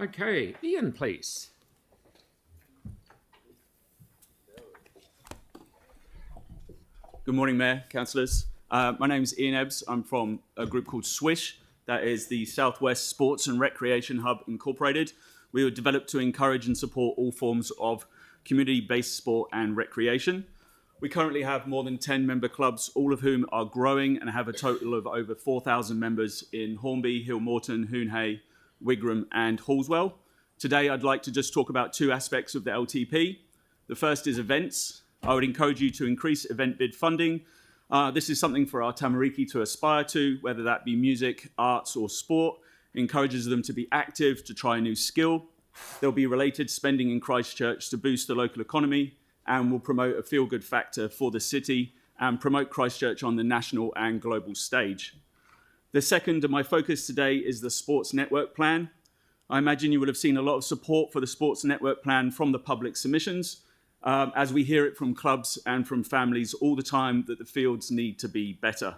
Okay, Ian, please. Good morning, Mayor, councillors. My name is Ian Ebbs. I'm from a group called Swish, that is the Southwest Sports and Recreation Hub Incorporated. We were developed to encourage and support all forms of community-based sport and recreation. We currently have more than 10 member clubs, all of whom are growing and have a total of over 4,000 members in Hornby, Hillmorton, Hoonhay, Wigram and Hallswell. Today, I'd like to just talk about two aspects of the LTP. The first is events. I would encourage you to increase event bid funding. This is something for our Tamariki to aspire to, whether that be music, arts or sport. It encourages them to be active, to try a new skill. There'll be related spending in Christchurch to boost the local economy and will promote a feel-good factor for the city and promote Christchurch on the national and global stage. The second of my focus today is the Sports Network Plan. I imagine you will have seen a lot of support for the Sports Network Plan from the public submissions, as we hear it from clubs and from families all the time that the fields need to be better.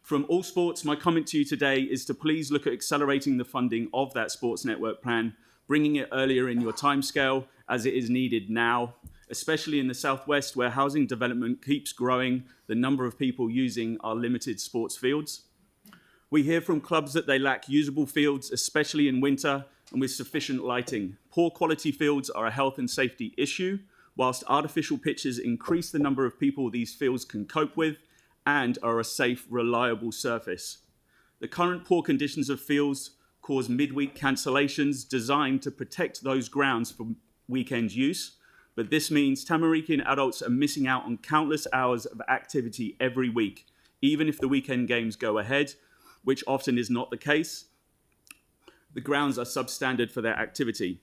From all sports, my comment to you today is to please look at accelerating the funding of that Sports Network Plan, bringing it earlier in your timescale as it is needed now, especially in the Southwest where housing development keeps growing, the number of people using our limited sports fields. We hear from clubs that they lack usable fields, especially in winter and with sufficient lighting. Poor quality fields are a health and safety issue, whilst artificial pitches increase the number of people these fields can cope with and are a safe, reliable surface. The current poor conditions of fields cause midweek cancellations designed to protect those grounds from weekend use, but this means Tamarikian adults are missing out on countless hours of activity every week, even if the weekend games go ahead, which often is not the case. The grounds are substandard for their activity.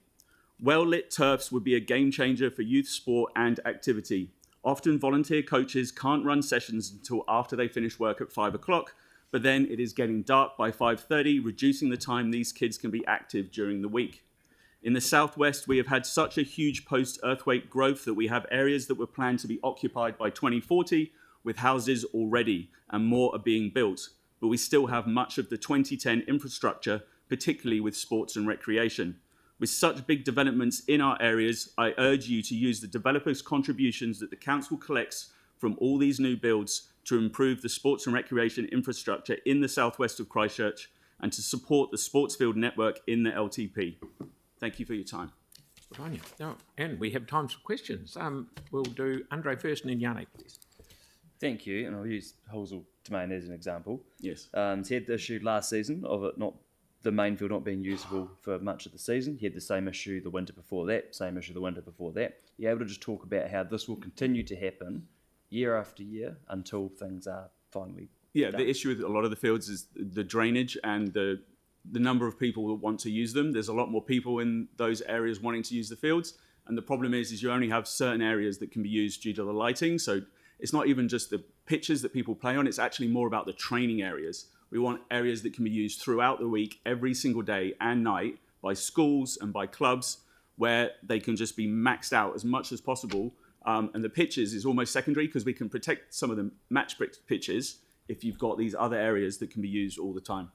Well-lit turfs would be a game changer for youth sport and activity. Often volunteer coaches can't run sessions until after they finish work at 5 o'clock, but then it is getting dark by 5:30, reducing the time these kids can be active during the week. In the Southwest, we have had such a huge post-earthquake growth that we have areas that were planned to be occupied by 2040 with houses already, and more are being built. But we still have much of the 2010 infrastructure, particularly with sports and recreation. With such big developments in our areas, I urge you to use the developers' contributions that the council collects from all these new builds to improve the sports and recreation infrastructure in the southwest of Christchurch and to support the sports field network in the LTP. Thank you for your time. Good on you. Now, and we have time for questions. We'll do Andre first and then Yannick, please. Thank you, and I'll use Halswell Domain as an example. Yes. He had the issue last season of it not the main field not being usable for much of the season. He had the same issue the winter before that, same issue the winter before that. You're able to just talk about how this will continue to happen year after year until things are finally done. The issue with a lot of the fields is the drainage and the number of people that want to use them. There's a lot more people in those areas wanting to use the fields, and the problem is you only have certain areas that can be used due to the lighting. So it's not even just the pitches that people play on, it's actually more about the training areas. We want areas that can be used throughout the week, every single day and night, by schools and by clubs, where they can just be maxed out as much as possible. And the pitches is almost secondary because we can protect some of the match pitches if you've got these other areas that can be used all the time.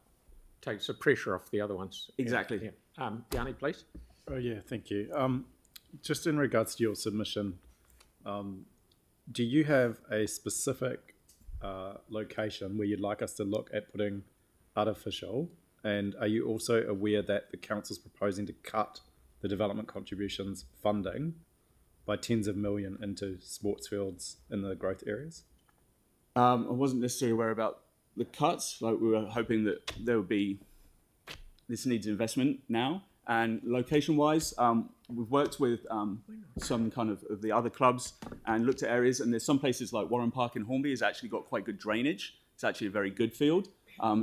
Takes the pressure off the other ones. Exactly. Yeah. Yannick, please. Oh yeah, thank you. Just in regards to your submission, do you have a specific location where you'd like us to look at putting artificial? And are you also aware that the council's proposing to cut the development contributions funding by tens of millions into sports fields in the growth areas? I wasn't necessarily aware about the cuts. Like, we were hoping that there would be, this needs investment now. And location-wise, we've worked with some kind of the other clubs and looked at areas, and there's some places like Warren Park in Hornby has actually got quite good drainage. It's actually a very good field,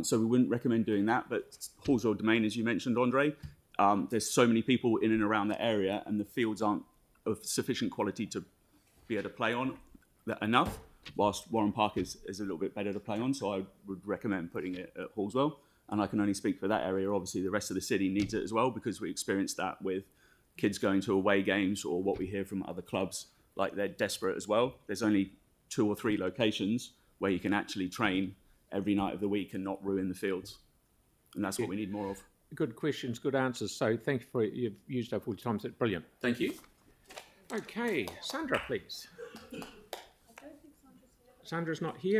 so we wouldn't recommend doing that. But Halswell Domain, as you mentioned, Andre, there's so many people in and around the area, and the fields aren't of sufficient quality to be able to play on enough, whilst Warren Park is a little bit better to play on, so I would recommend putting it at Halswell. And I can only speak for that area. Obviously, the rest of the city needs it as well, because we experienced that with kids going to away games, or what we hear from other clubs, like they're desperate as well. There's only 2 or 3 locations where you can actually train every night of the week and not ruin the fields. And that's what we need more of. good questions, good answers. So thank you for you've used up all your time. That's brilliant. Thank you. Okay, Sandra, please. Sandra's not here.